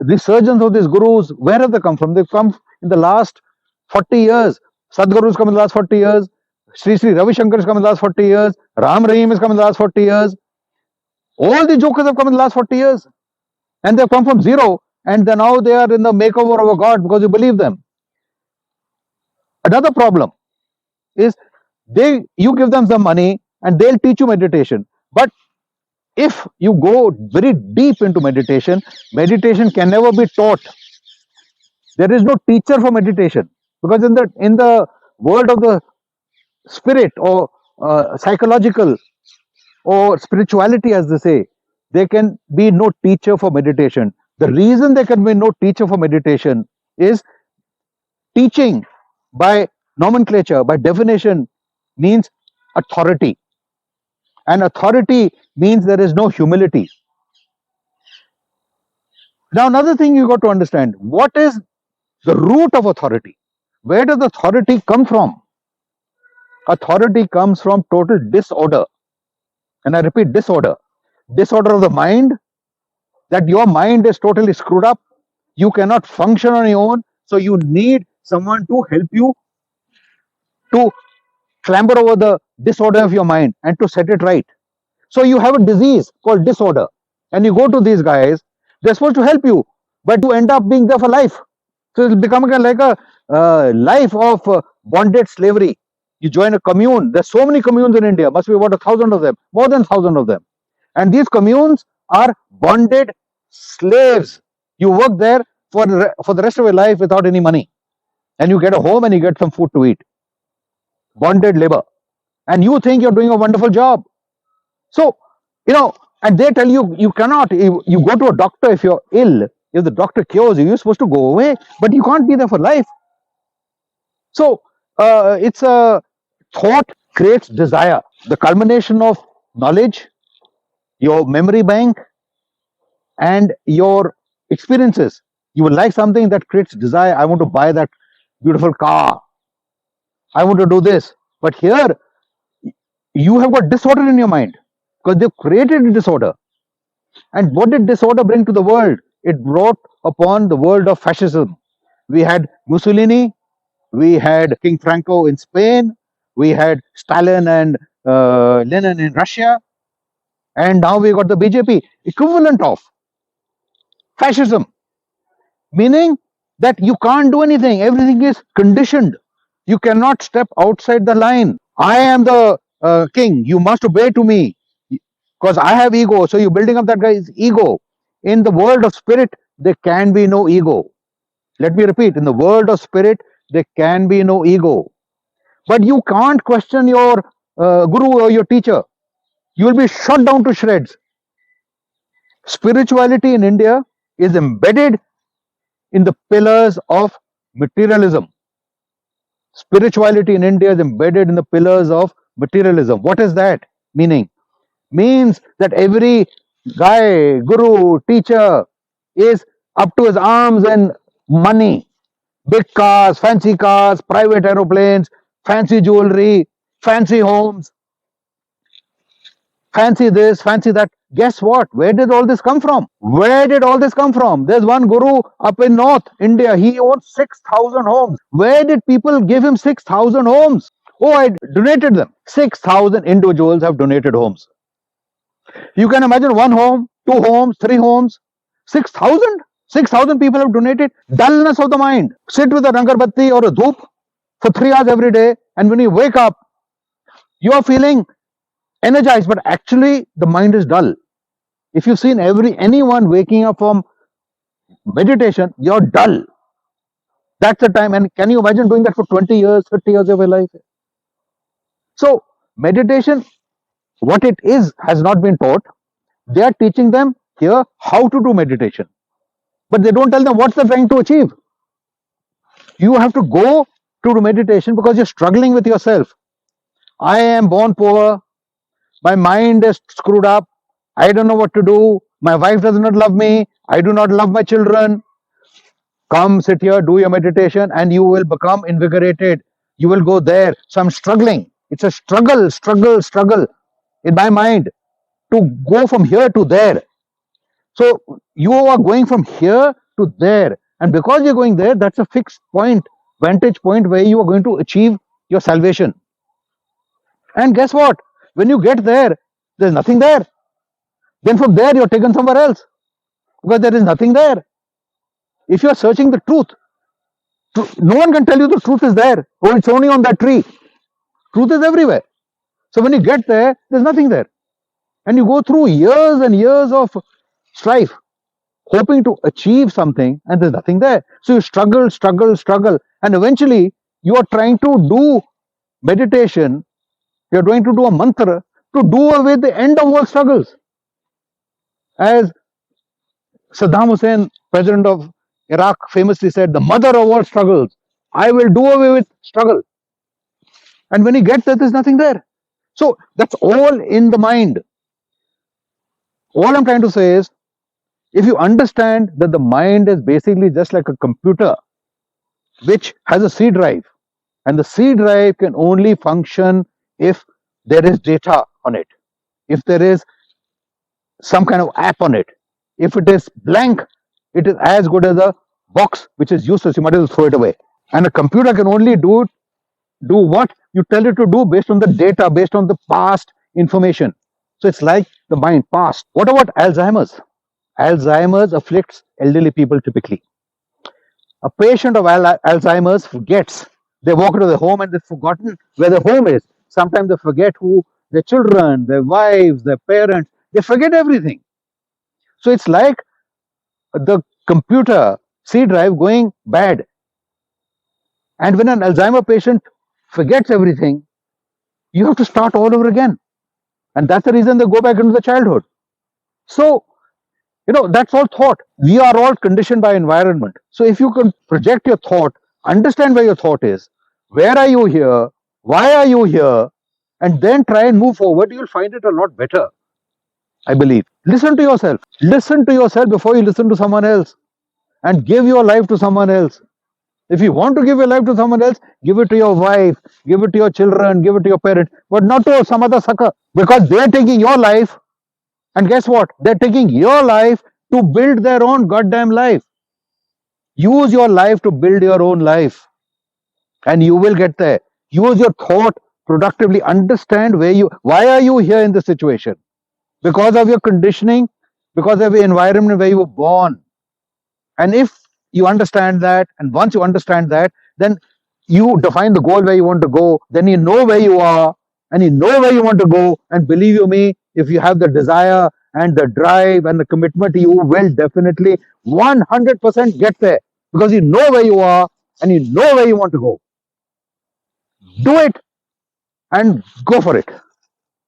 resurgence of these gurus, where have they come from? They've come in the last 40 years. Sadhguru's come in the last 40 years. Sri Ravi Shankar has come in the last 40 years. Ram Rahim has come in the last 40 years. All the jokers have come in the last 40 years. And they've come from zero. And then now they are in the makeover of a god because you believe them. Another problem is you give them some money and they'll teach you meditation. But if you go very deep into meditation, meditation can never be taught. There is no teacher for meditation, because in the world of the spirit, or psychological, or spirituality, as they say, there can be no teacher for meditation. The reason there can be no teacher for meditation is teaching, by nomenclature, by definition, means authority. And authority means there is no humility. Now, another thing you got to understand, what is the root of authority? Where does authority come from? Authority comes from total disorder. And I repeat, disorder. Disorder of the mind, that your mind is totally screwed up. You cannot function on your own. So you need someone to help you to clamber over the disorder of your mind and to set it right. So you have a disease called disorder. And you go to these guys, they're supposed to help you, but you end up being there for life. So it's becoming like a life of bonded slavery. You join a commune. There's so many communes in India, must be about 1,000 of them, more than 1,000 of them. And these communes are bonded slaves. You work there for the rest of your life without any money. And you get a home and you get some food to eat. Bonded labor. And you think you're doing a wonderful job. So, and they tell you, you cannot, you go to a doctor if you're ill. If the doctor cures you, you're supposed to go away, but you can't be there for life. So, it's a thought creates desire. The culmination of knowledge, your memory bank, and your experiences. You will like something that creates desire. I want to buy that beautiful car. I want to do this. But here, you have got disorder in your mind, because they've created a disorder. And what did disorder bring to the world? It brought upon the world of fascism. We had Mussolini, we had King Franco in Spain, we had Stalin and Lenin in Russia, and now we got the BJP, equivalent of fascism, meaning that you can't do anything. Everything is conditioned. You cannot step outside the line. I am the king. You must obey to me because I have ego. So you're building up that guy's ego. In the world of spirit, there can be no ego. Let me repeat. In the world of spirit, there can be no ego. But you can't question your guru or your teacher. You will be shot down to shreds. Spirituality in India is embedded in the pillars of materialism. Spirituality in India is embedded in the pillars of materialism. What is that meaning? Means that every guy, guru, teacher is up to his arms in money. Big cars, private aeroplanes, fancy jewelry, fancy homes, fancy this, fancy that. Guess what? Where did all this come from? Where did all this come from? There's one guru up in North India. He owns 6,000 homes. Where did people give him 6,000 homes? Oh, I donated them. 6,000 individuals have donated homes. You can imagine one home, two homes, three homes, 6,000? 6,000 people have donated. Dullness of the mind. Sit with a rangarbatti or a dhoop for 3 hours every day, and when you wake up, you are feeling energized, but actually the mind is dull. If you've seen anyone waking up from meditation, you're dull. That's the time. And can you imagine doing that for 20 years, 30 years of your life? So meditation, what it is, has not been taught. They are teaching them here how to do meditation, but they don't tell them what they're trying to achieve. You have to go to do meditation because you're struggling with yourself. I am born poor. My mind is screwed up. I don't know what to do. My wife does not love me. I do not love my children. Come sit here, do your meditation, and you will become invigorated. You will go there. So I'm struggling. It's a struggle in my mind to go from here to there. So you are going from here to there, and because you're going there, that's a fixed point, vantage point where you are going to achieve your salvation. And guess what? When you get there, there's nothing there. Then from there, you're taken somewhere else because there is nothing there. If you're searching the truth, no one can tell you the truth is there. Oh, it's only on that tree. Truth is everywhere. So when you get there, there's nothing there. And you go through years and years of strife, hoping to achieve something, and there's nothing there. So you struggle, struggle, struggle. And eventually, you are trying to do meditation, you're going to do a mantra to do away the end of all struggles. As Saddam Hussein, president of Iraq, famously said, the mother of all struggles, I will do away with struggle. And when you get there, there's nothing there. So that's all in the mind. All I'm trying to say is, if you understand that the mind is basically just like a computer which has a C drive, and the C drive can only function if there is data on it, if there is some kind of app on it. If it is blank, it is as good as a box which is useless. You might as well throw it away. And a computer can only do what you tell it to do based on the data, based on the past information. So it's like the mind, past. What about Alzheimer's? Alzheimer's afflicts elderly people typically. A patient of Alzheimer's forgets. They walk into the home and they've forgotten where the home is. Sometimes they forget who their children, their wives, their parents. They forget everything. So it's like the computer C drive going bad. And when an Alzheimer patient forgets everything, you have to start all over again. And that's the reason they go back into the childhood. So, that's all thought. We are all conditioned by environment. So if you can project your thought, understand where your thought is, where are you here, why are you here, and then try and move forward, you'll find it a lot better, I believe. Listen to yourself. Listen to yourself before you listen to someone else, and give your life to someone else. If you want to give your life to someone else, give it to your wife, give it to your children, give it to your parents, but not to some other sucker, because they're taking your life. And guess what? They're taking your life to build their own goddamn life. Use your life to build your own life, and you will get there. Use your thought productively. Understand why are you here in this situation? Because of your conditioning, because of the environment where you were born. And if you understand that, and once you understand that, then you define the goal where you want to go, then you know where you are, and you know where you want to go. And believe you me, if you have the desire and the drive and the commitment, you will definitely 100% get there, because you know where you are and you know where you want to go. Do it and go for it.